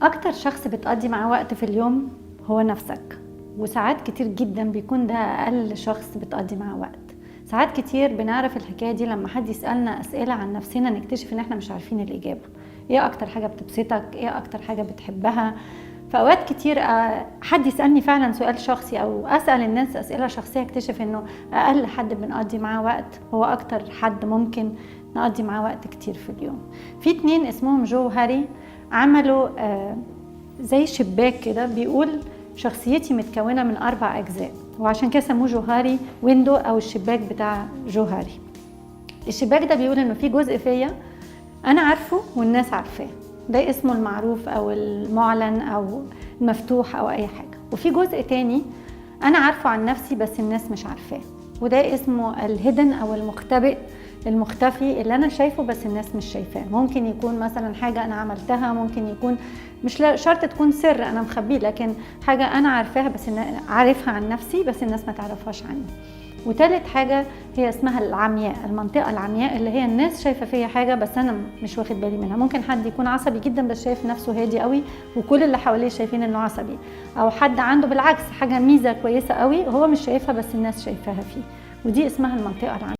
أكتر شخص بتقضي معاه وقت في اليوم هو نفسك، وساعات كتير جدا بيكون ده أقل شخص بتقضي معاه وقت. ساعات كتير بنعرف الحكاية دي لما حد يسألنا أسئلة عن نفسنا نكتشف إن احنا مش عارفين الإجابة. إيه أكتر حاجة بتبسطك؟ إيه أكتر حاجة بتحبها؟ فأوقات كتير حد يسألني فعلا سؤال شخصي أو أسأل الناس أسئلة شخصية اكتشف إنه أقل حد بنقضي معاه وقت هو أكتر حد ممكن نقضي معاه وقت كتير في اليوم. في 2 اسمهم جو هاري عملوا زي شباك كده بيقول شخصيتي متكونة من 4 أجزاء، وعشان كده سموه جوهري ويندو أو الشباك بتاع جوهري. الشباك ده بيقول إنه في جزء فيا أنا عارفه والناس عارفاه، ده اسمه المعروف أو المعلن أو المفتوح أو أي حاجة، وفي جزء تاني أنا عارفه عن نفسي بس الناس مش عارفاه، وده اسمه الهيدن أو المختبئ المختفي اللي أنا شايفه بس الناس مش شايفاه. ممكن يكون مثلا حاجة أنا عملتها، ممكن يكون مش شرط تكون سر أنا مخبيه، لكن حاجة أنا عارفاها بس عارفها عن نفسي بس الناس ما تعرفهاش عني. وتالت حاجة هي اسمها العمياء، المنطقة العمياء اللي هي الناس شايفة فيها حاجة بس أنا مش واخد بالي منها. ممكن حد يكون عصبي جدا بس شايف نفسه هادي قوي وكل اللي حواليه شايفين إنه عصبي، أو حد عنده بالعكس حاجة ميزة كويسة قوي وهو مش شايفها بس الناس شايفاها فيه، ودي اسمها المنطقة العمياء.